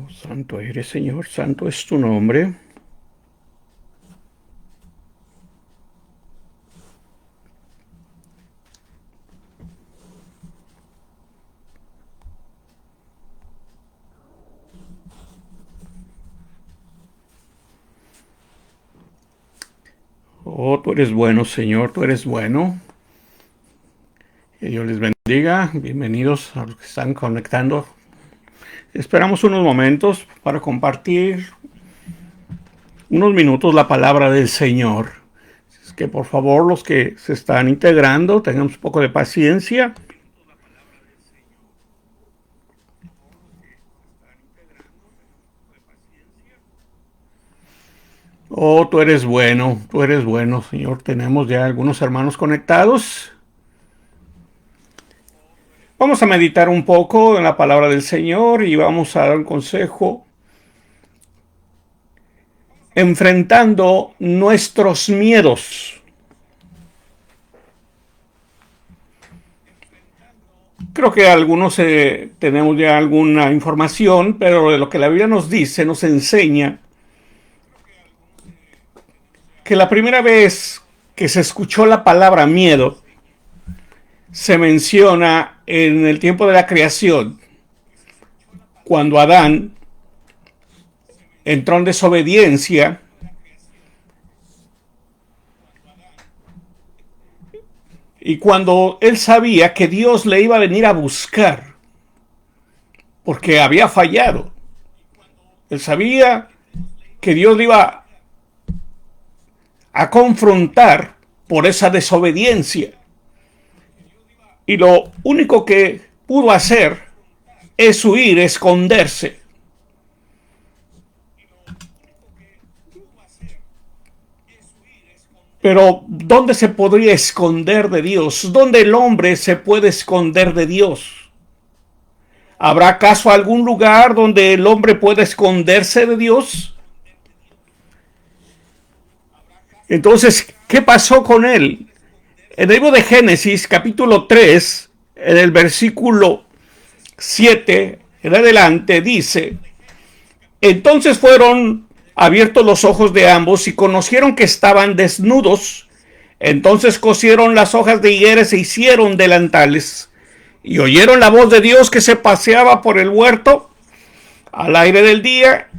Santo eres, Señor, santo es tu nombre. Oh, tú eres bueno, Señor, tú eres bueno. Que Dios les bendiga. Bienvenidos a los que están conectando. Esperamos unos momentos para compartir unos minutos la palabra del Señor. Es que por favor los que se están integrando tengan un poco de paciencia. Oh, tú eres bueno, Señor. Tenemos ya algunos hermanos conectados. Vamos a meditar un poco en la palabra del Señor y vamos a dar un consejo enfrentando nuestros miedos. Creo que algunos tenemos ya alguna información, pero de lo que la Biblia nos dice, nos enseña que la primera vez que se escuchó la palabra miedo se menciona en el tiempo de la creación, cuando Adán entró en desobediencia y cuando él sabía que Dios le iba a venir a buscar porque había fallado. Él sabía que Dios le iba a confrontar por esa desobediencia. Y lo único que pudo hacer es huir, esconderse. Pero ¿dónde se podría esconder de Dios? ¿Dónde el hombre se puede esconder de Dios? ¿Habrá acaso algún lugar donde el hombre pueda esconderse de Dios? Entonces, ¿qué pasó con él? En el libro de Génesis, capítulo 3, en el versículo 7 en adelante, dice: entonces fueron abiertos los ojos de ambos y conocieron que estaban desnudos. Entonces cosieron las hojas de higuera y se hicieron delantales. Y oyeron la voz de Dios que se paseaba por el huerto al aire del día.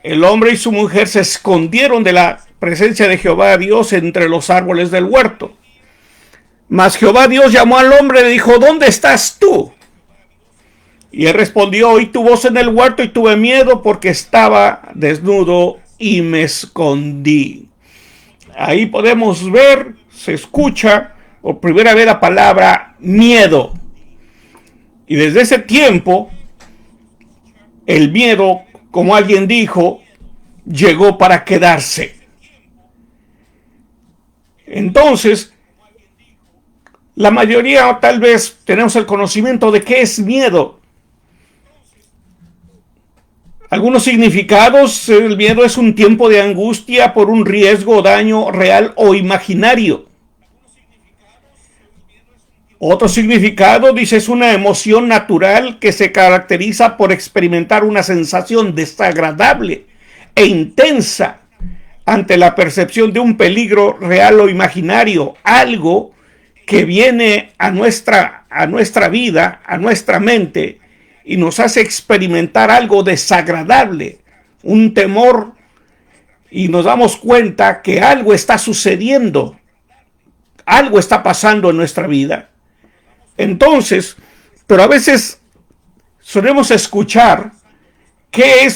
El hombre y su mujer se escondieron de la presencia de Jehová Dios entre los árboles del huerto. Mas Jehová Dios llamó al hombre y le dijo: ¿dónde estás tú? Y él respondió: oí tu voz en el huerto y tuve miedo porque estaba desnudo y me escondí. Ahí podemos ver, se escucha por primera vez la palabra miedo. Y desde ese tiempo, el miedo, como alguien dijo, llegó para quedarse. Entonces, la mayoría tal vez tenemos el conocimiento de qué es miedo. Algunos significados: el miedo es un tiempo de angustia por un riesgo o daño real o imaginario. Otro significado dice: es una emoción natural que se caracteriza por experimentar una sensación desagradable e intensa ante la percepción de un peligro real o imaginario, algo que viene a nuestra vida, a nuestra mente, y nos hace experimentar algo desagradable, un temor, y nos damos cuenta que algo está sucediendo, algo está pasando en nuestra vida. Entonces, pero a veces solemos escuchar qué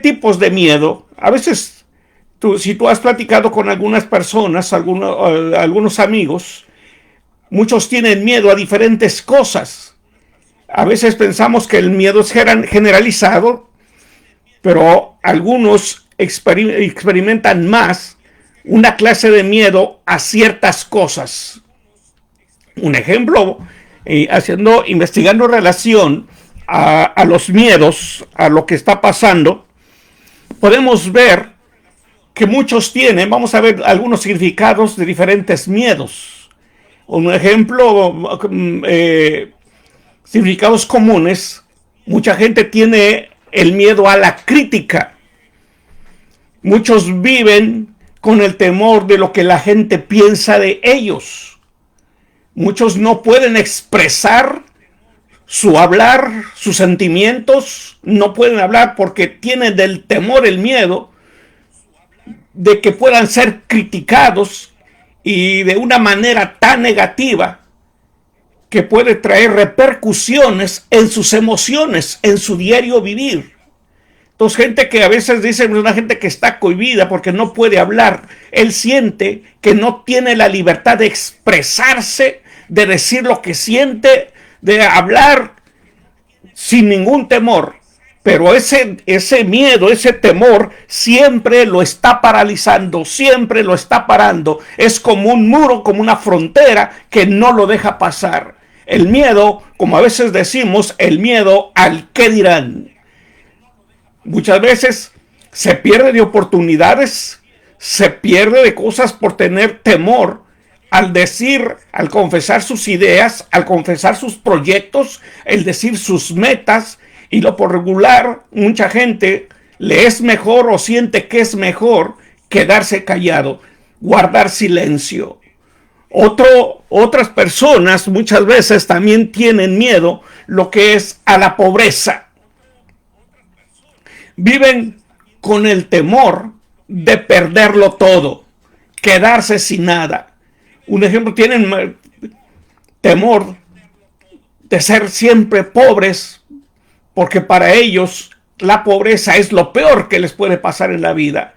tipos de miedo. A veces, si tú has platicado con algunas personas, algunos amigos, muchos tienen miedo a diferentes cosas. A veces pensamos que el miedo es generalizado, pero algunos experimentan más una clase de miedo a ciertas cosas. Un ejemplo, investigando relación a los miedos, a lo que está pasando, podemos ver que muchos tienen, vamos a ver algunos significados de diferentes miedos. Un ejemplo, significados comunes: mucha gente tiene el miedo a la crítica. Muchos viven con el temor de lo que la gente piensa de ellos. Muchos no pueden expresar su hablar, sus sentimientos, no pueden hablar porque tienen del temor, el miedo de que puedan ser criticados y de una manera tan negativa que puede traer repercusiones en sus emociones, en su diario vivir. Entonces, gente que a veces dicen, una gente que está cohibida porque no puede hablar, él siente que no tiene la libertad de expresarse, de decir lo que siente, de hablar sin ningún temor. Pero ese miedo, ese temor, siempre lo está paralizando, siempre lo está parando. Es como un muro, como una frontera que no lo deja pasar. El miedo, como a veces decimos, el miedo al qué dirán. Muchas veces se pierde de oportunidades, se pierde de cosas por tener temor al decir, al confesar sus ideas, al confesar sus proyectos, el decir sus metas. Y lo por regular, mucha gente le es mejor o siente que es mejor quedarse callado, guardar silencio. Otras personas muchas veces también tienen miedo lo que es a la pobreza. Viven con el temor de perderlo todo, quedarse sin nada. Un ejemplo, tienen temor de ser siempre pobres, porque para ellos la pobreza es lo peor que les puede pasar en la vida.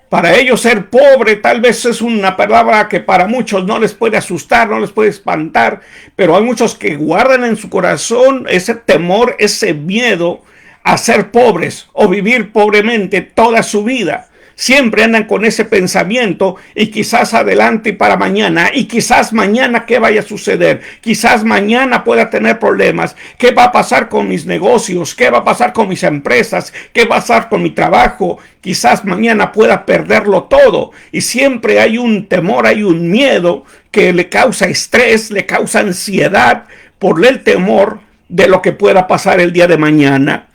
Para ellos ser pobre tal vez es una palabra que para muchos no les puede asustar, no les puede espantar, pero hay muchos que guardan en su corazón ese temor, ese miedo a ser pobres o vivir pobremente toda su vida. Siempre andan con ese pensamiento y quizás adelante y para mañana, y quizás mañana qué vaya a suceder, quizás mañana pueda tener problemas, qué va a pasar con mis negocios, qué va a pasar con mis empresas, qué va a pasar con mi trabajo, quizás mañana pueda perderlo todo. Y siempre hay un temor, hay un miedo que le causa estrés, le causa ansiedad por el temor de lo que pueda pasar el día de mañana.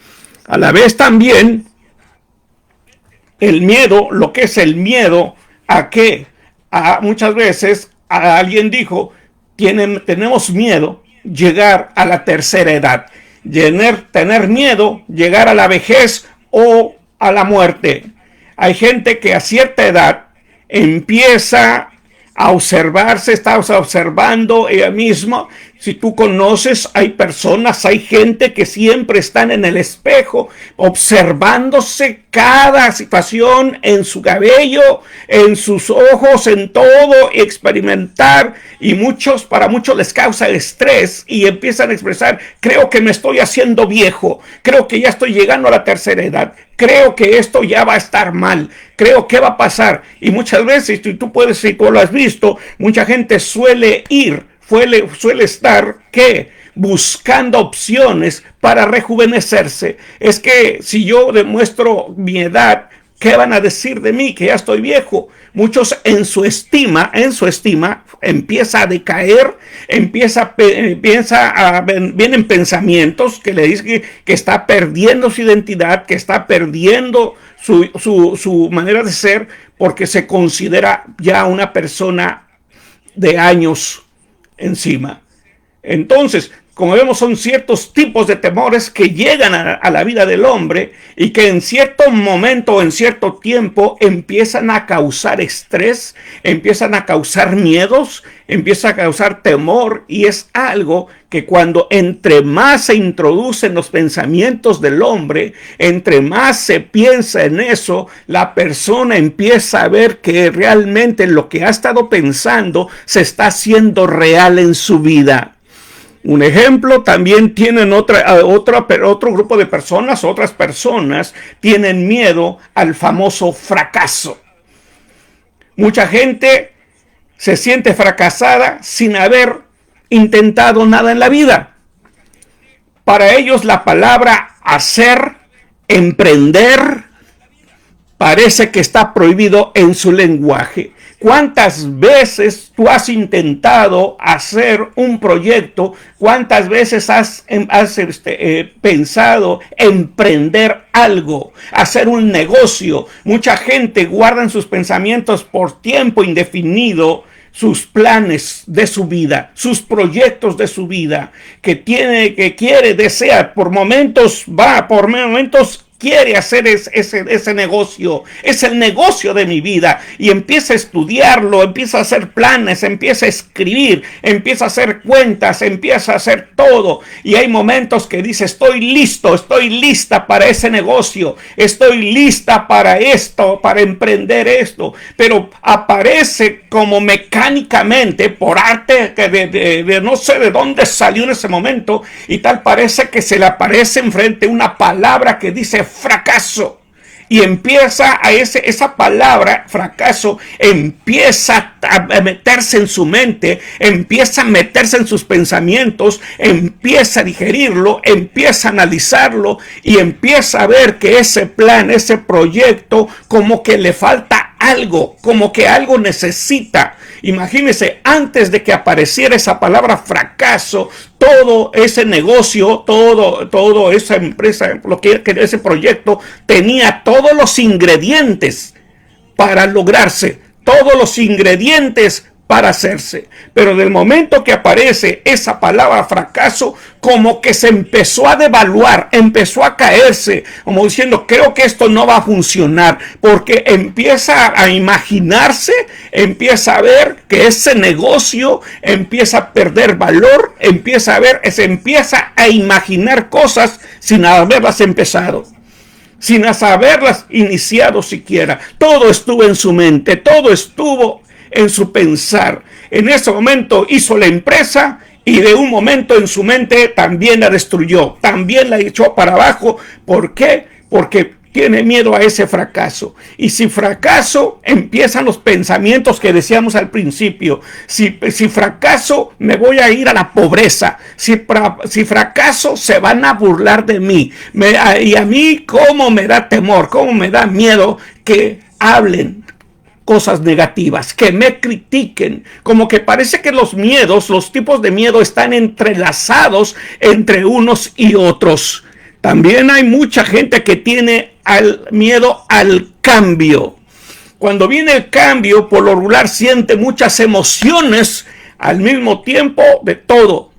A la vez también el miedo, lo que es el miedo a que muchas veces alguien dijo, tenemos miedo llegar a la tercera edad, tener miedo llegar a la vejez o a la muerte. Hay gente que a cierta edad empieza a observarse, está observando ella misma. Si tú conoces, hay personas, hay gente que siempre están en el espejo, observándose cada situación en su cabello, en sus ojos, en todo, experimentar. Y para muchos les causa estrés y empiezan a expresar, creo que me estoy haciendo viejo, creo que ya estoy llegando a la tercera edad, creo que esto ya va a estar mal, creo que va a pasar. Y muchas veces, si tú lo has visto, mucha gente suele estar, ¿qué? Buscando opciones para rejuvenecerse. Es que si yo demuestro mi edad, ¿qué van a decir de mí? Que ya estoy viejo. Muchos en su estima empieza a decaer, vienen pensamientos que le dicen que está perdiendo su identidad, que está perdiendo su manera de ser, porque se considera ya una persona de años encima. Entonces, como vemos, son ciertos tipos de temores que llegan a la vida del hombre y que en cierto momento, en cierto tiempo, empiezan a causar estrés, empiezan a causar miedos, empiezan a causar temor, y es algo que cuando entre más se introducen los pensamientos del hombre, entre más se piensa en eso, la persona empieza a ver que realmente lo que ha estado pensando se está haciendo real en su vida. Un ejemplo, también tienen otro grupo de personas, otras personas tienen miedo al famoso fracaso. Mucha gente se siente fracasada sin haber intentado nada en la vida. Para ellos la palabra hacer, emprender, parece que está prohibido en su lenguaje. ¿Cuántas veces tú has intentado hacer un proyecto? ¿Cuántas veces has pensado emprender algo, hacer un negocio? Mucha gente guarda en sus pensamientos por tiempo indefinido sus planes de su vida, sus proyectos de su vida, que quiere, desea, por momentos quiere hacer ese negocio, es el negocio de mi vida, y empieza a estudiarlo, empieza a hacer planes, empieza a escribir, empieza a hacer cuentas, empieza a hacer todo, y hay momentos que dice: estoy listo, estoy lista para ese negocio, estoy lista para esto, para emprender esto, pero aparece como mecánicamente, por arte de no sé de dónde salió en ese momento, y tal parece que se le aparece enfrente una palabra que dice fracaso, y empieza esa palabra fracaso empieza a meterse en su mente, empieza a meterse en sus pensamientos, empieza a digerirlo, empieza a analizarlo, y empieza a ver que ese plan, ese proyecto, como que le falta algo, como que algo necesita. Imagínense, antes de que apareciera esa palabra fracaso, todo ese negocio, todo esa empresa, ese proyecto tenía todos los ingredientes para lograrse, todos los ingredientes para hacerse. Pero del momento que aparece esa palabra fracaso, como que se empezó a devaluar, empezó a caerse, como diciendo: creo que esto no va a funcionar, porque empieza a imaginarse, empieza a ver que ese negocio empieza a perder valor, empieza a imaginar cosas sin haberlas empezado, sin haberlas iniciado siquiera. Todo estuvo en su mente, todo estuvo en su pensar. En ese momento hizo la empresa, y de un momento en su mente también la destruyó, también la echó para abajo. ¿Por qué? Porque tiene miedo a ese fracaso. Y si fracaso, empiezan los pensamientos que decíamos al principio. Si fracaso, me voy a ir a la pobreza. Si fracaso, se van a burlar de mí. Y a mí, cómo me da temor, cómo me da miedo que hablen cosas negativas, que me critiquen. Como que parece que los miedos, los tipos de miedo, están entrelazados entre unos y otros. También hay mucha gente que tiene miedo al cambio. Cuando viene el cambio, por lo regular siente muchas emociones al mismo tiempo de todo.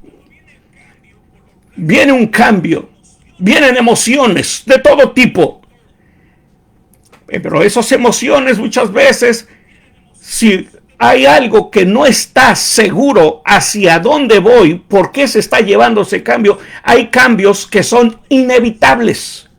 Viene un cambio, vienen emociones de todo tipo. Pero esas emociones muchas veces, si hay algo que no está seguro hacia dónde voy, por qué se está llevando ese cambio, hay cambios que son inevitables,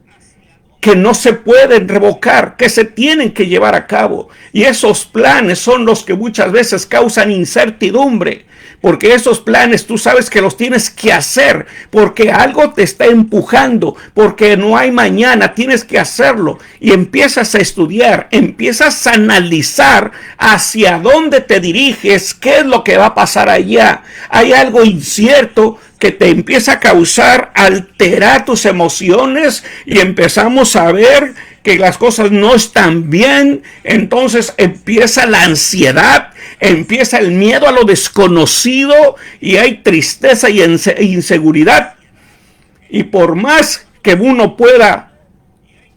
que no se pueden revocar, que se tienen que llevar a cabo. Y esos planes son los que muchas veces causan incertidumbre, porque esos planes tú sabes que los tienes que hacer, porque algo te está empujando, porque no hay mañana, tienes que hacerlo. Y empiezas a estudiar, empiezas a analizar hacia dónde te diriges, qué es lo que va a pasar allá. Hay algo incierto que te empieza a causar, alterar tus emociones, y empezamos a ver que las cosas no están bien. Entonces empieza la ansiedad, empieza el miedo a lo desconocido, y hay tristeza y inseguridad. Y por más que uno pueda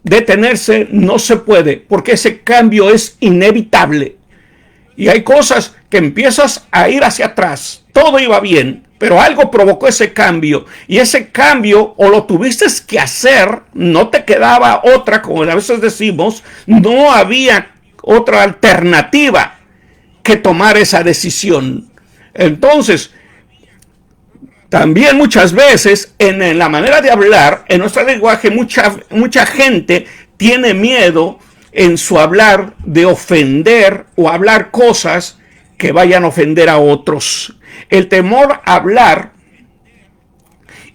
detenerse, no se puede, porque ese cambio es inevitable. Y hay cosas que empiezas a ir hacia atrás. Todo iba bien, pero algo provocó ese cambio, y ese cambio o lo tuviste que hacer, no te quedaba otra, como a veces decimos, no había otra alternativa que tomar esa decisión. Entonces, también muchas veces en la manera de hablar, en nuestro lenguaje, mucha gente tiene miedo en su hablar de ofender o hablar cosas que vayan a ofender a otros. El temor a hablar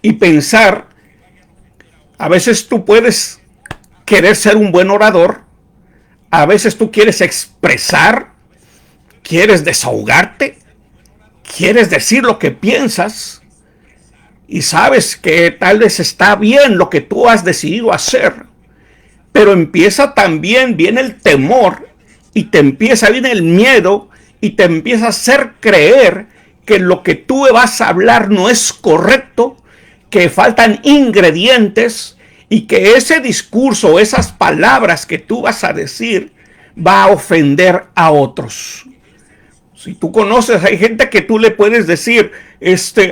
y pensar, a veces tú puedes querer ser un buen orador, a veces tú quieres expresar, quieres desahogarte, quieres decir lo que piensas, y sabes que tal vez está bien lo que tú has decidido hacer, pero viene el temor y viene el miedo y te empieza a hacer creer que lo que tú vas a hablar no es correcto, que faltan ingredientes y que ese discurso, esas palabras que tú vas a decir, va a ofender a otros. Si tú conoces, hay gente que tú le puedes decir,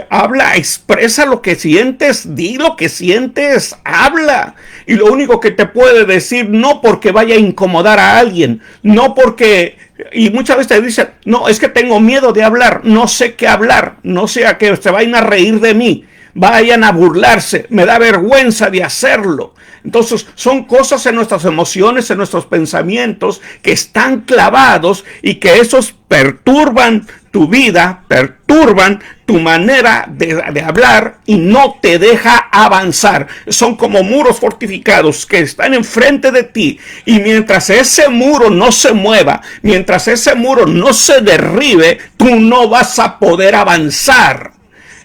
habla, expresa lo que sientes, di lo que sientes, habla. Y lo único que te puede decir, no porque vaya a incomodar a alguien, no porque, y muchas veces te dicen, no, es que tengo miedo de hablar, no sé qué hablar, no sé a que se vayan a reír de mí, vayan a burlarse, me da vergüenza de hacerlo. Entonces son cosas en nuestras emociones, en nuestros pensamientos que están clavados y que esos perturban tu vida, perturban tu manera de hablar y no te deja avanzar. Son como muros fortificados que están enfrente de ti y mientras ese muro no se mueva, mientras ese muro no se derribe, tú no vas a poder avanzar.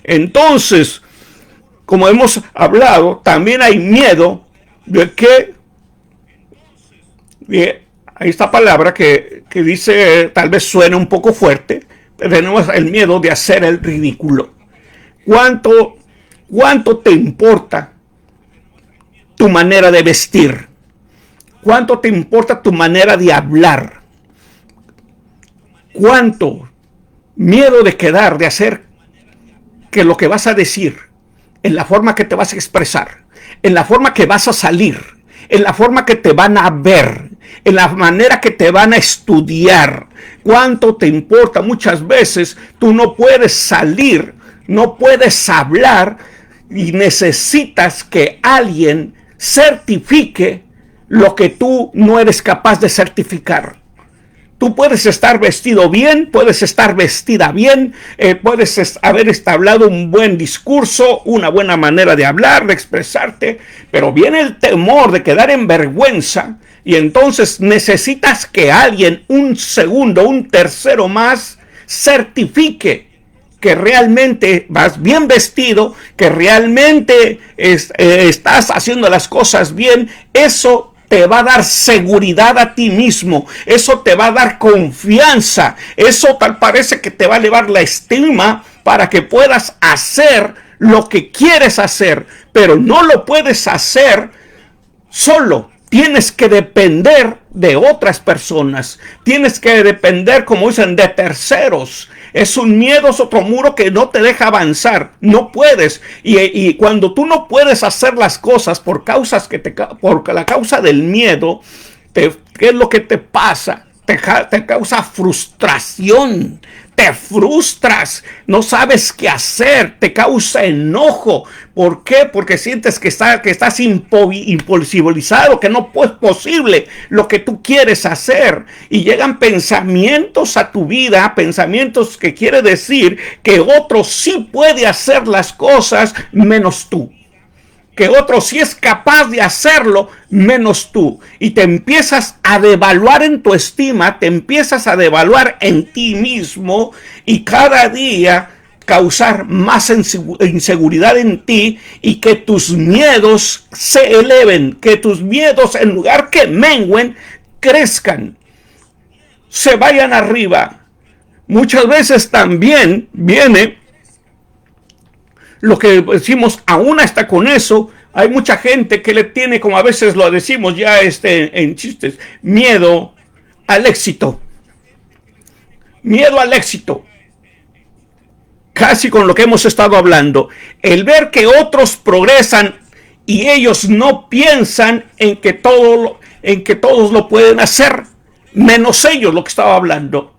Entonces, como hemos hablado, también hay miedo de que, hay esta palabra que dice, tal vez suene un poco fuerte, pero tenemos el miedo de hacer el ridículo. ¿Cuánto te importa tu manera de vestir? ¿Cuánto te importa tu manera de hablar? ¿Cuánto miedo de hacer que lo que vas a decir, en la forma que te vas a expresar, en la forma que vas a salir, en la forma que te van a ver, en la manera que te van a estudiar? ¿Cuánto te importa? Muchas veces tú no puedes salir, no puedes hablar y necesitas que alguien certifique lo que tú no eres capaz de certificar. Tú puedes estar vestido bien, puedes estar vestida bien, puedes haber establecido un buen discurso, una buena manera de hablar, de expresarte, pero viene el temor de quedar en vergüenza y entonces necesitas que alguien, un segundo, un tercero más, certifique que realmente vas bien vestido, que realmente estás haciendo las cosas bien. Eso te va a dar seguridad a ti mismo, eso te va a dar confianza, eso tal parece que te va a elevar la estima para que puedas hacer lo que quieres hacer, pero no lo puedes hacer solo. Tienes que depender de otras personas, tienes que depender, como dicen, de terceros. Es un miedo, es otro muro que no te deja avanzar. No puedes. Y cuando tú no puedes hacer las cosas por la causa del miedo, ¿qué es lo que te pasa? Te causa frustración. Te frustras, no sabes qué hacer, te causa enojo. ¿Por qué? Porque sientes que estás imposibilizado, que no es posible lo que tú quieres hacer. Y llegan pensamientos a tu vida, pensamientos que quiere decir que otro sí puede hacer las cosas menos tú. Que otro sí es capaz de hacerlo menos tú. Y te empiezas a devaluar en tu estima, te empiezas a devaluar en ti mismo y cada día causar más inseguridad en ti y que tus miedos se eleven, que tus miedos en lugar que mengüen, crezcan, se vayan arriba. Muchas veces también viene lo que decimos, aún hasta con eso, hay mucha gente que le tiene, como a veces lo decimos ya en chistes, miedo al éxito. Miedo al éxito. Casi con lo que hemos estado hablando. El ver que otros progresan y ellos no piensan en que todos lo pueden hacer, menos ellos, lo que estaba hablando.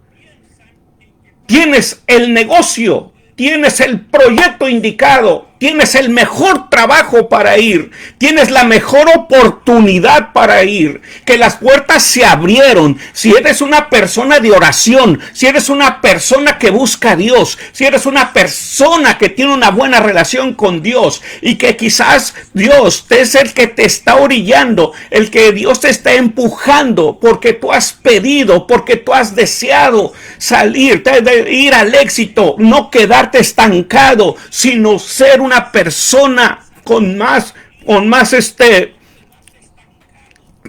Tienes el negocio, tienes el proyecto indicado, tienes el mejor trabajo para ir, tienes la mejor oportunidad para ir, que las puertas se abrieron. Si eres una persona de oración, si eres una persona que busca a Dios, si eres una persona que tiene una buena relación con Dios y que quizás Dios es el que te está orillando, el que Dios te está empujando porque tú has pedido, porque tú has deseado salir, ir al éxito, no quedarte estancado, sino ser una persona con más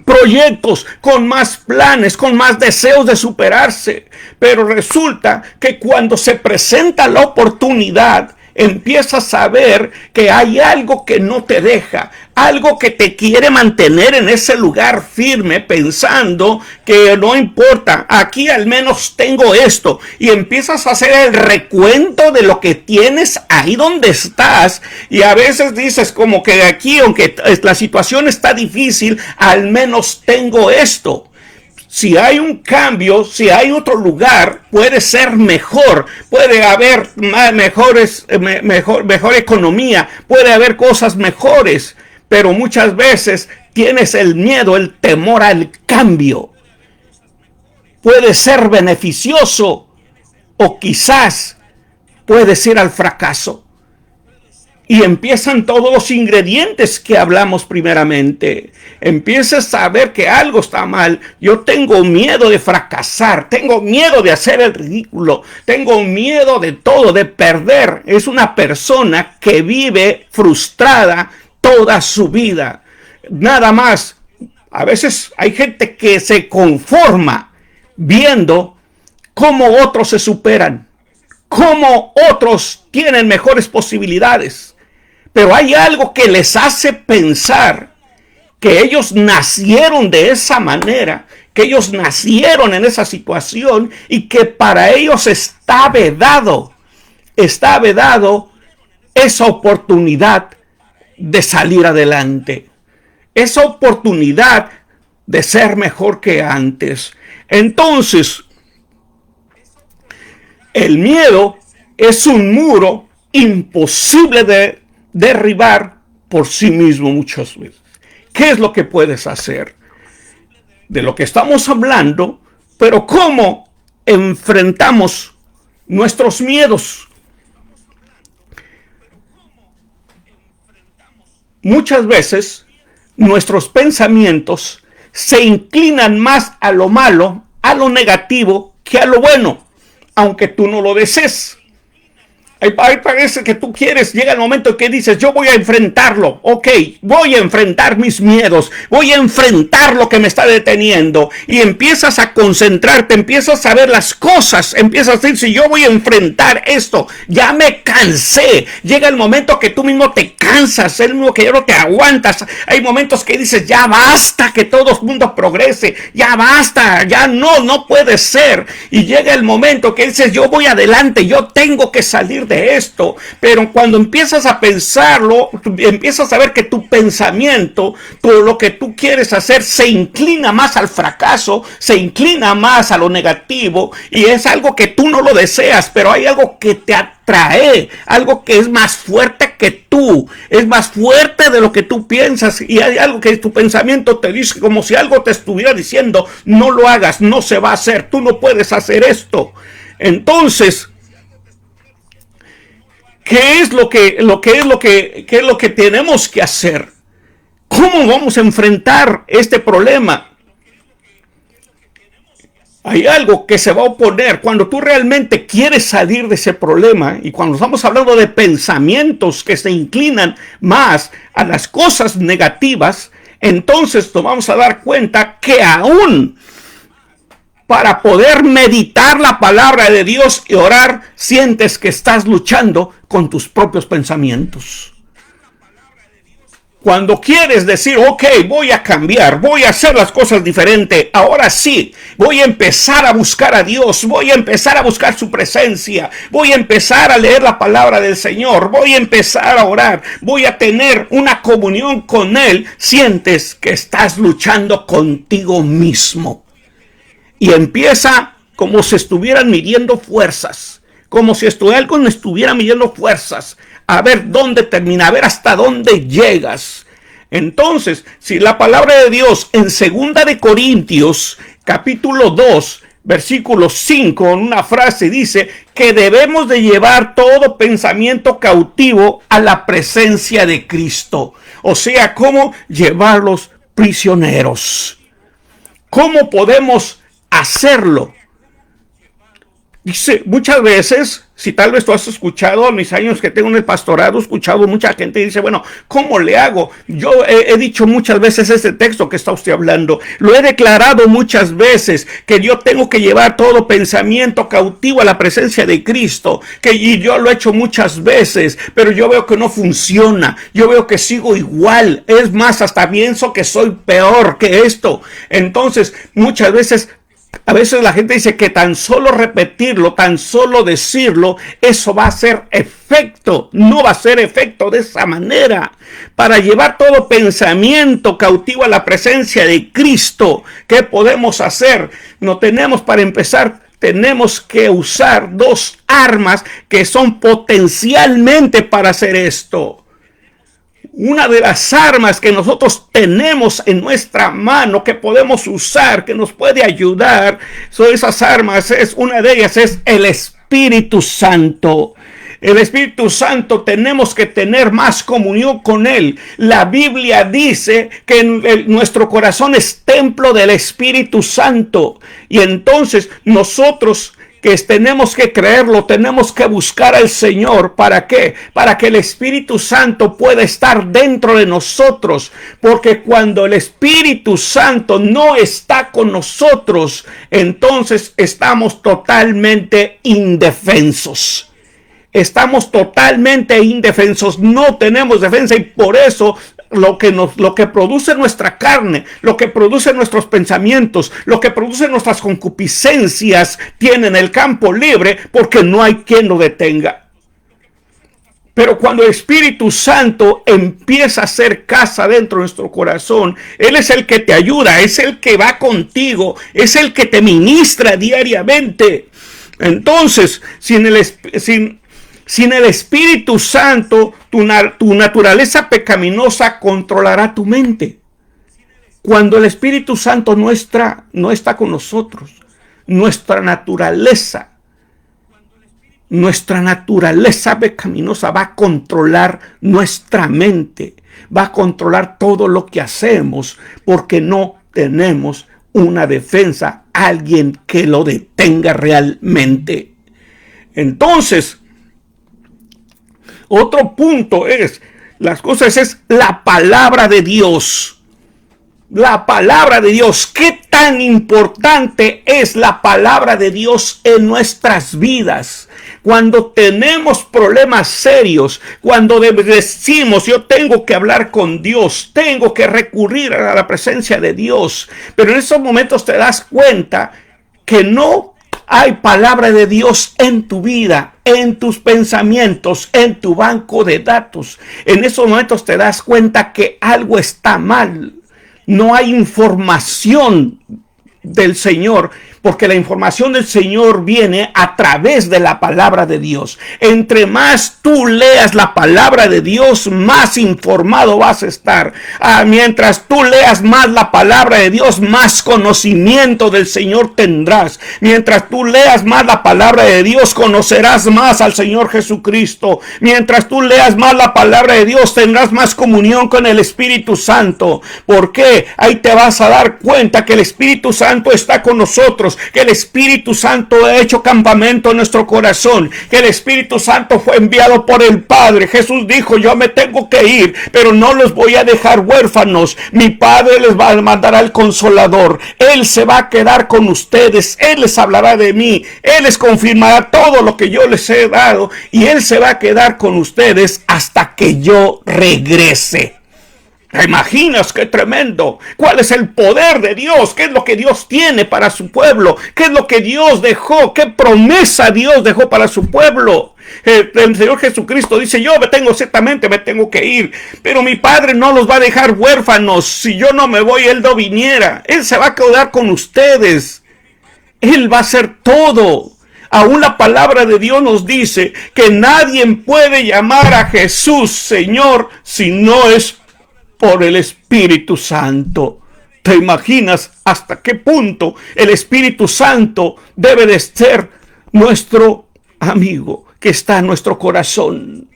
proyectos, con más planes, con más deseos de superarse. Pero resulta que cuando se presenta la oportunidad, empiezas a ver que hay algo que no te deja, algo que te quiere mantener en ese lugar firme, pensando que no importa, aquí al menos tengo esto, y empiezas a hacer el recuento de lo que tienes ahí donde estás, y a veces dices como que aquí, aunque la situación está difícil, al menos tengo esto. Si hay un cambio, si hay otro lugar, puede ser mejor, puede haber mejor economía, puede haber cosas mejores, pero muchas veces tienes el miedo, el temor al cambio. Puede ser beneficioso o quizás puedes ir al fracaso. Y empiezan todos los ingredientes que hablamos primeramente. Empiezas a ver que algo está mal. Yo tengo miedo de fracasar. Tengo miedo de hacer el ridículo. Tengo miedo de todo, de perder. Es una persona que vive frustrada toda su vida. Nada más. A veces hay gente que se conforma viendo cómo otros se superan, cómo otros tienen mejores posibilidades. Pero hay algo que les hace pensar que ellos nacieron de esa manera, que ellos nacieron en esa situación y que para ellos está vedado esa oportunidad de salir adelante, esa oportunidad de ser mejor que antes. Entonces, el miedo es un muro imposible de derribar por sí mismo muchas veces. ¿Qué es lo que puedes hacer? De lo que estamos hablando, pero ¿cómo enfrentamos nuestros miedos? Muchas veces nuestros pensamientos se inclinan más a lo malo, a lo negativo, que a lo bueno, aunque tú no lo desees. Ahí parece que tú quieres, llega el momento que dices, yo voy a enfrentarlo, ok, voy a enfrentar mis miedos, voy a enfrentar lo que me está deteniendo, y empiezas a concentrarte, empiezas a ver las cosas, empiezas a decir, si yo voy a enfrentar esto, ya me cansé. Llega el momento que tú mismo te cansas, el mismo que ya no te aguantas. Hay momentos que dices, ya basta que todo el mundo progrese, ya basta, ya no puede ser. Y llega el momento que dices, yo voy adelante, yo tengo que salir de esto. Pero cuando empiezas a pensarlo, empiezas a ver que tu pensamiento, todo lo que tú quieres hacer, se inclina más al fracaso, se inclina más a lo negativo, y es algo que tú no lo deseas, pero hay algo que te atrae, algo que es más fuerte que tú, es más fuerte de lo que tú piensas, y hay algo que tu pensamiento te dice, como si algo te estuviera diciendo, no lo hagas, no se va a hacer, tú no puedes hacer esto. Entonces, ¿qué es lo que tenemos que hacer? ¿Cómo vamos a enfrentar este problema? Hay algo que se va a oponer cuando tú realmente quieres salir de ese problema, y cuando estamos hablando de pensamientos que se inclinan más a las cosas negativas, entonces nos vamos a dar cuenta que aún para poder meditar la palabra de Dios y orar, sientes que estás luchando con tus propios pensamientos. Cuando quieres decir, ok, voy a cambiar, voy a hacer las cosas diferente, ahora sí, voy a empezar a buscar a Dios, voy a empezar a buscar su presencia, voy a empezar a leer la palabra del Señor, voy a empezar a orar, voy a tener una comunión con Él, sientes que estás luchando contigo mismo. Y empieza como si estuvieran midiendo fuerzas, como si alguien estuviera midiendo fuerzas, a ver dónde termina, a ver hasta dónde llegas. Entonces, si la palabra de Dios en 2 de Corintios, capítulo 2, versículo 5, en una frase dice que debemos de llevar todo pensamiento cautivo a la presencia de Cristo. O sea, ¿cómo llevarlos prisioneros? ¿Cómo podemos hacerlo? Dice, muchas veces, si tal vez tú has escuchado en mis años que tengo en el pastorado, he escuchado mucha gente y dice, bueno, ¿cómo le hago? Yo he dicho muchas veces ese texto que está usted hablando. Lo he declarado muchas veces, que yo tengo que llevar todo pensamiento cautivo a la presencia de Cristo. Y yo lo he hecho muchas veces, pero yo veo que no funciona. Yo veo que sigo igual. Es más, hasta pienso que soy peor que esto. Entonces, muchas veces... A veces la gente dice que tan solo repetirlo, tan solo decirlo, eso va a hacer efecto. No va a ser efecto de esa manera. Para llevar todo pensamiento cautivo a la presencia de Cristo, ¿qué podemos hacer? No tenemos, para empezar, tenemos que usar dos armas que son potencialmente para hacer esto. Una de las armas que nosotros tenemos en nuestra mano, que podemos usar, que nos puede ayudar, son esas armas. Una de ellas es el Espíritu Santo. El Espíritu Santo tenemos que tener más comunión con Él. La Biblia dice que nuestro corazón es templo del Espíritu Santo. Y entonces nosotros que tenemos que creerlo, tenemos que buscar al Señor. ¿Para qué? Para que el Espíritu Santo pueda estar dentro de nosotros. Porque cuando el Espíritu Santo no está con nosotros, entonces estamos totalmente indefensos. Estamos totalmente indefensos, no tenemos defensa, y por eso lo que produce nuestra carne, lo que produce nuestros pensamientos, lo que produce nuestras concupiscencias, tienen el campo libre porque no hay quien lo detenga. Pero cuando el Espíritu Santo empieza a hacer casa dentro de nuestro corazón, Él es el que te ayuda, es el que va contigo, es el que te ministra diariamente. Entonces, sin el Espíritu Santo, tu naturaleza pecaminosa controlará tu mente. Cuando el Espíritu Santo no está con nosotros, nuestra naturaleza pecaminosa va a controlar nuestra mente, va a controlar todo lo que hacemos, porque no tenemos una defensa, alguien que lo detenga realmente. Entonces, otro punto es la palabra de Dios. La palabra de Dios. ¿Qué tan importante es la palabra de Dios en nuestras vidas? Cuando tenemos problemas serios, cuando decimos yo tengo que hablar con Dios, tengo que recurrir a la presencia de Dios, pero en esos momentos te das cuenta que no hay palabra de Dios en tu vida, en tus pensamientos, en tu banco de datos. En esos momentos te das cuenta que algo está mal. No hay información del Señor, porque la información del Señor viene a través de la palabra de Dios. Entre más tú leas la palabra de Dios, más informado vas a estar. Mientras tú leas más la palabra de Dios, más conocimiento del Señor tendrás. Mientras tú leas más la palabra de Dios, conocerás más al Señor Jesucristo. Mientras tú leas más la palabra de Dios, tendrás más comunión con el Espíritu Santo. ¿Por qué? Ahí te vas a dar cuenta que el Espíritu Santo está con nosotros, que el Espíritu Santo ha hecho campamento en nuestro corazón, que el Espíritu Santo fue enviado por el Padre. Jesús dijo, yo me tengo que ir, pero no los voy a dejar huérfanos. Mi Padre les va a mandar al Consolador. Él se va a quedar con ustedes. Él les hablará de mí. Él les confirmará todo lo que yo les he dado, y Él se va a quedar con ustedes hasta que yo regrese. ¿Te imaginas qué tremendo? ¿Cuál es el poder de Dios? ¿Qué es lo que Dios tiene para su pueblo? ¿Qué es lo que Dios dejó? ¿Qué promesa Dios dejó para su pueblo? El Señor Jesucristo dice, yo me tengo que ir, pero mi Padre no los va a dejar huérfanos. Si yo no me voy, Él no viniera. Él se va a quedar con ustedes. Él va a hacer todo. Aún la palabra de Dios nos dice que nadie puede llamar a Jesús Señor si no es por el Espíritu Santo. ¿Te imaginas hasta qué punto el Espíritu Santo debe de ser nuestro amigo que está en nuestro corazón?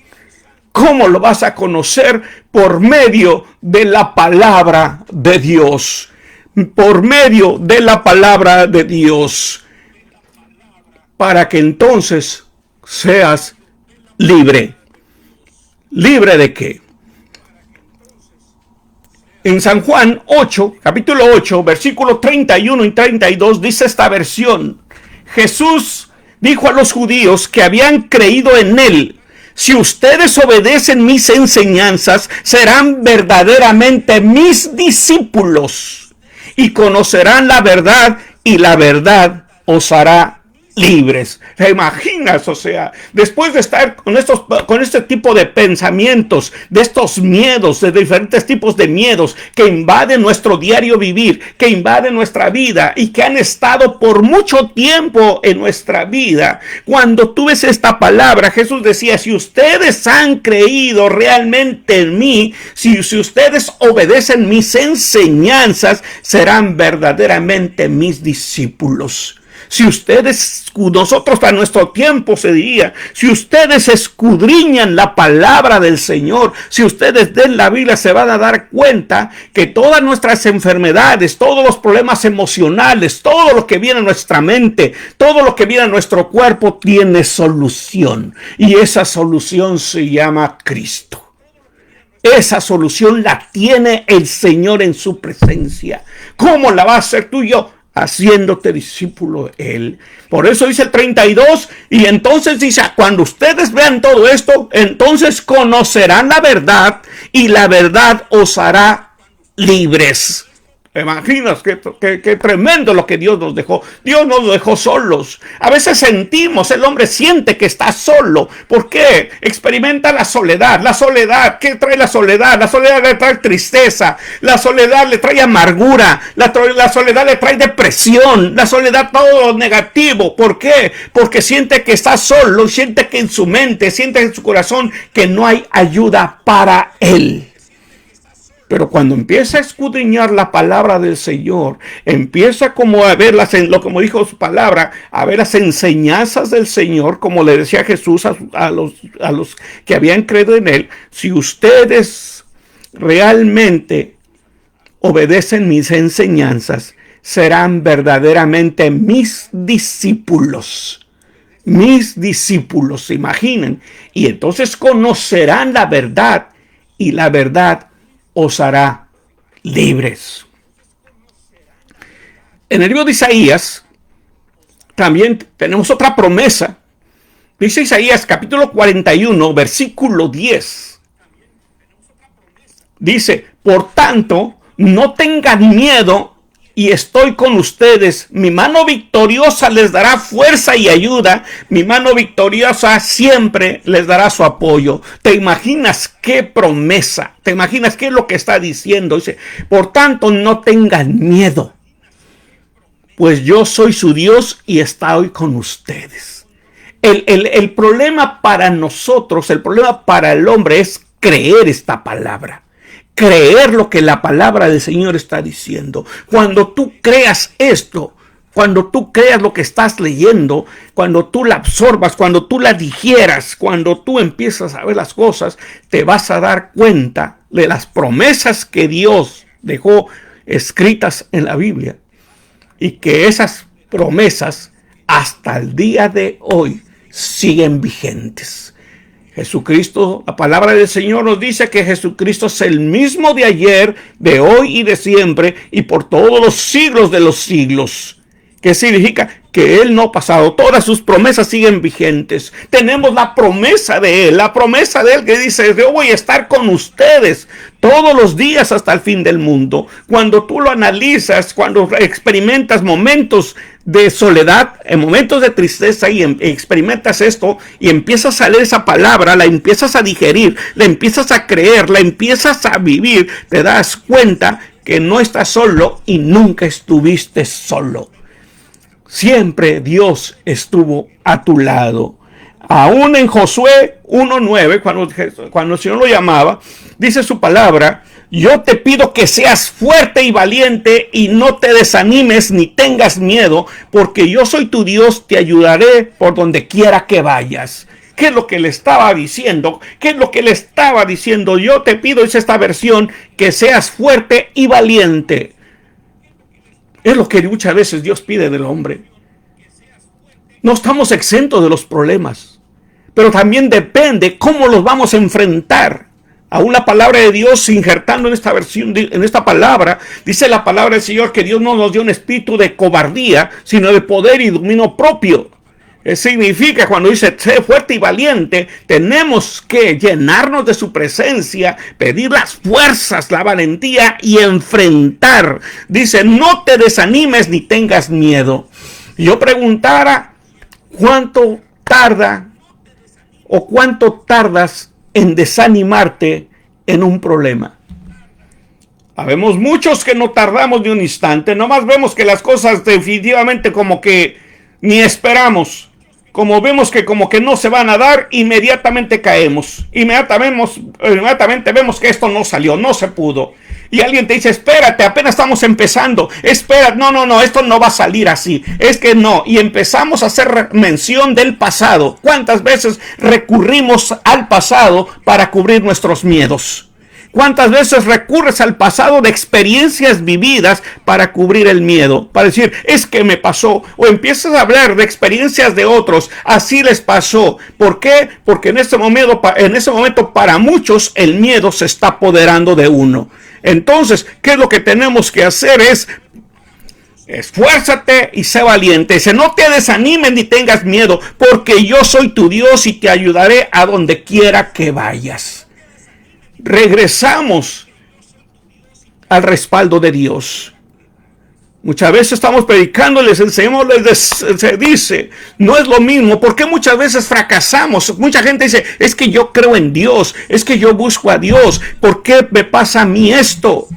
¿Cómo lo vas a conocer? Por medio de la palabra de Dios. Por medio de la palabra de Dios. para que entonces seas libre. ¿Libre de qué? En San Juan 8, capítulo 8, versículos 31 y 32, dice esta versión: Jesús dijo a los judíos que habían creído en él: si ustedes obedecen mis enseñanzas, serán verdaderamente mis discípulos y conocerán la verdad, y la verdad os hará libres. ¿Te imaginas? O sea, después de estar con este tipo de pensamientos, de estos miedos, de diferentes tipos de miedos que invaden nuestro diario vivir, que invaden nuestra vida y que han estado por mucho tiempo en nuestra vida, cuando tú ves esta palabra, Jesús decía: si ustedes han creído realmente en mí, si ustedes obedecen mis enseñanzas, serán verdaderamente mis discípulos. Si ustedes, nosotros a nuestro tiempo se diría, si ustedes escudriñan la palabra del Señor, si ustedes den la Biblia, se van a dar cuenta que todas nuestras enfermedades, todos los problemas emocionales, todo lo que viene a nuestra mente, todo lo que viene a nuestro cuerpo tiene solución. Y esa solución se llama Cristo. Esa solución la tiene el Señor en su presencia. ¿Cómo la va a hacer tú y yo? Haciéndote discípulo de él. Por eso dice el 32, y entonces dice: cuando ustedes vean todo esto, entonces conocerán la verdad, y la verdad os hará libres. ¿Te imaginas qué tremendo lo que Dios nos dejó? Dios nos dejó solos. A veces sentimos, el hombre siente que está solo. ¿Por qué? Experimenta la soledad. La soledad, ¿qué trae la soledad? La soledad le trae tristeza. La soledad le trae amargura. La soledad le trae depresión. La soledad, todo lo negativo. ¿Por qué? Porque siente que está solo. Siente que en su mente, siente en su corazón que no hay ayuda para él. Pero cuando empieza a escudriñar la palabra del Señor, empieza como a ver como dijo su palabra, a ver las enseñanzas del Señor, como le decía Jesús a los que habían creído en él: si ustedes realmente obedecen mis enseñanzas, serán verdaderamente mis discípulos. Mis discípulos, se imaginen. Y entonces conocerán la verdad, y la verdad os hará libres. En el libro de Isaías también tenemos otra promesa. Dice Isaías capítulo 41, versículo 10. Dice: por tanto, no tengan miedo, y estoy con ustedes. Mi mano victoriosa les dará fuerza y ayuda. Mi mano victoriosa siempre les dará su apoyo. ¿Te imaginas qué promesa? ¿Te imaginas qué es lo que está diciendo? Dice: por tanto, no tengan miedo, pues yo soy su Dios y estoy con ustedes. El problema para nosotros, el problema para el hombre es creer esta palabra. Creer lo que la palabra del Señor está diciendo. Cuando tú creas esto, cuando tú creas lo que estás leyendo, cuando tú la absorbas, cuando tú la digieras, cuando tú empiezas a ver las cosas, te vas a dar cuenta de las promesas que Dios dejó escritas en la Biblia, y que esas promesas hasta el día de hoy siguen vigentes. Jesucristo, la palabra del Señor nos dice que Jesucristo es el mismo de ayer, de hoy y de siempre, y por todos los siglos de los siglos. ¿Qué significa? Que Él no ha pasado. Todas sus promesas siguen vigentes. Tenemos la promesa de Él que dice: yo voy a estar con ustedes todos los días hasta el fin del mundo. Cuando tú lo analizas, cuando experimentas momentos de soledad, en momentos de tristeza, y experimentas esto y empiezas a leer esa palabra, la empiezas a digerir, la empiezas a creer, la empiezas a vivir, te das cuenta que no estás solo y nunca estuviste solo. Siempre Dios estuvo a tu lado. Aún en Josué 1:9, cuando el Señor lo llamaba, dice su palabra: yo te pido que seas fuerte y valiente, y no te desanimes ni tengas miedo, porque yo soy tu Dios, te ayudaré por donde quiera que vayas. ¿Qué es lo que le estaba diciendo? ¿Qué es lo que le estaba diciendo? Yo te pido, dice esta versión, que seas fuerte y valiente. Es lo que muchas veces Dios pide del hombre. No estamos exentos de los problemas, pero también depende cómo los vamos a enfrentar. Aún la palabra de Dios, injertando en esta versión, en esta palabra, dice la palabra del Señor que Dios no nos dio un espíritu de cobardía, sino de poder y dominio propio. Significa, cuando dice sé fuerte y valiente, tenemos que llenarnos de su presencia, pedir las fuerzas, la valentía y enfrentar. Dice, no te desanimes ni tengas miedo. Yo preguntara, ¿cuánto tarda o cuánto tardas en desanimarte en un problema? Habemos muchos que no tardamos ni un instante, nomás vemos que las cosas definitivamente como que ni esperamos. Como vemos que como que no se van a dar, inmediatamente caemos. Inmediatamente vemos que esto no salió, no se pudo. Y alguien te dice, espérate, apenas estamos empezando. Espera, no, esto no va a salir así. Es que no. Y empezamos a hacer mención del pasado. ¿Cuántas veces recurrimos al pasado para cubrir nuestros miedos? ¿Cuántas veces recurres al pasado de experiencias vividas para cubrir el miedo? Para decir, es que me pasó. O empiezas a hablar de experiencias de otros. Así les pasó. ¿Por qué? Porque en ese momento para muchos el miedo se está apoderando de uno. Entonces, ¿qué es lo que tenemos que hacer? Esfuérzate y sé valiente. Dice, no te desanimes ni tengas miedo, porque yo soy tu Dios y te ayudaré a donde quiera que vayas. Regresamos al respaldo de Dios. Muchas veces estamos predicando, les enseñamos, se dice, no es lo mismo. ¿Por qué muchas veces fracasamos? Mucha gente dice, es que yo creo en Dios, es que yo busco a Dios. ¿Por qué me pasa a mí esto?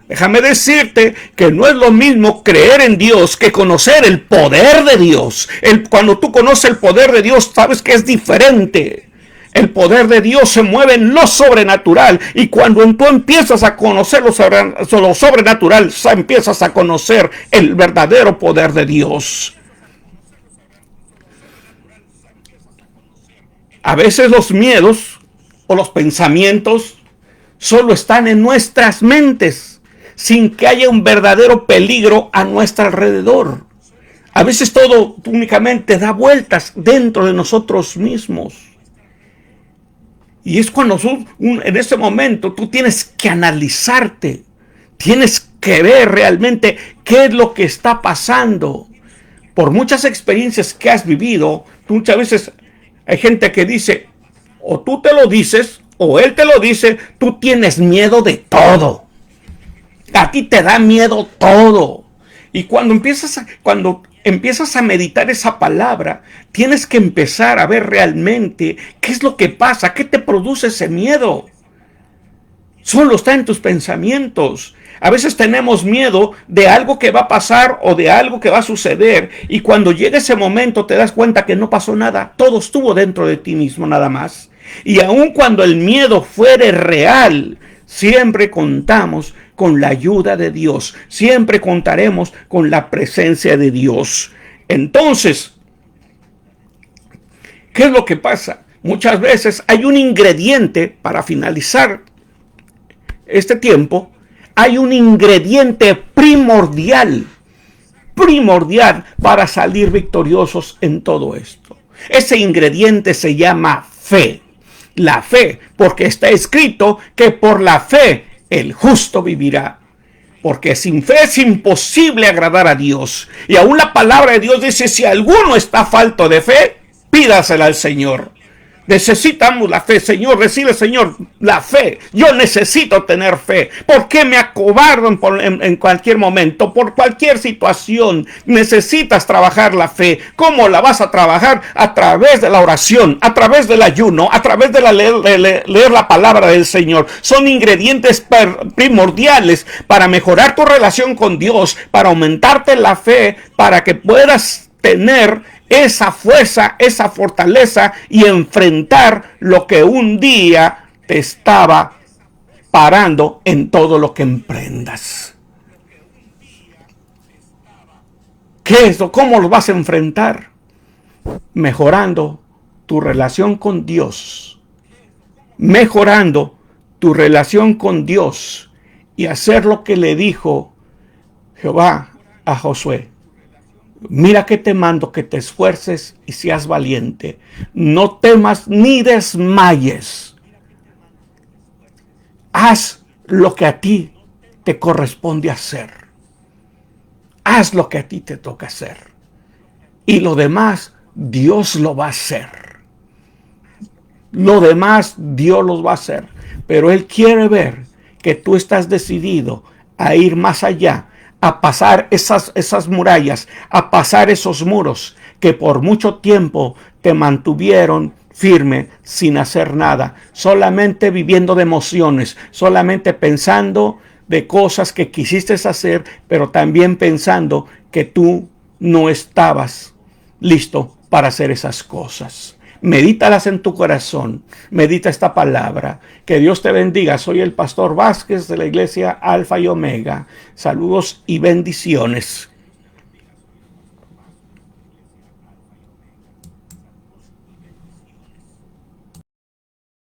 Déjame decirte que no es lo mismo creer en Dios que conocer el poder de Dios. Cuando tú conoces el poder de Dios, sabes que es diferente. El poder de Dios se mueve en lo sobrenatural, y cuando tú empiezas a conocer lo sobrenatural, empiezas a conocer el verdadero poder de Dios. A veces los miedos o los pensamientos solo están en nuestras mentes, sin que haya un verdadero peligro a nuestro alrededor. A veces todo únicamente da vueltas dentro de nosotros mismos. Y es cuando en ese momento tú tienes que analizarte, tienes que ver realmente qué es lo que está pasando. Por muchas experiencias que has vivido, muchas veces hay gente que dice, o tú te lo dices, o él te lo dice, tú tienes miedo de todo. A ti te da miedo todo. Y cuando empiezas a meditar esa palabra, tienes que empezar a ver realmente qué es lo que pasa, qué te produce ese miedo. Solo está en tus pensamientos. A veces tenemos miedo de algo que va a pasar o de algo que va a suceder, y cuando llega ese momento te das cuenta que no pasó nada, todo estuvo dentro de ti mismo nada más. Y aun cuando el miedo fuere real, siempre contamos con la ayuda de Dios. Siempre contaremos con la presencia de Dios. Entonces, ¿qué es lo que pasa? Muchas veces hay un ingrediente para finalizar este tiempo. Hay un ingrediente primordial para salir victoriosos en todo esto. Ese ingrediente se llama fe. La fe, porque está escrito que por la fe el justo vivirá. Porque sin fe es imposible agradar a Dios. Y aún la palabra de Dios dice, si alguno está falto de fe, pídasela al Señor. Necesitamos la fe, Señor. Recibe, Señor, la fe. Yo necesito tener fe. ¿Por qué me acobardo en cualquier momento? Por cualquier situación. Necesitas trabajar la fe. ¿Cómo la vas a trabajar? A través de la oración, a través del ayuno, a través de leer la palabra del Señor. Son ingredientes primordiales para mejorar tu relación con Dios, para aumentarte la fe, para que puedas tener esa fuerza, esa fortaleza y enfrentar lo que un día te estaba parando en todo lo que emprendas. ¿Qué es? ¿Cómo lo vas a enfrentar? Mejorando tu relación con Dios. Mejorando tu relación con Dios y hacer lo que le dijo Jehová a Josué. Mira que te mando que te esfuerces y seas valiente. No temas ni desmayes. Haz lo que a ti te corresponde hacer. Haz lo que a ti te toca hacer. Y lo demás, Dios lo va a hacer. Lo demás, Dios lo va a hacer. Pero Él quiere ver que tú estás decidido a ir más allá, a pasar esas murallas, a pasar esos muros que por mucho tiempo te mantuvieron firme sin hacer nada, solamente viviendo de emociones, solamente pensando de cosas que quisiste hacer, pero también pensando que tú no estabas listo para hacer esas cosas. Medítalas en tu corazón, medita esta palabra. Que Dios te bendiga. Soy el pastor Vázquez de la iglesia Alfa y Omega. Saludos y bendiciones.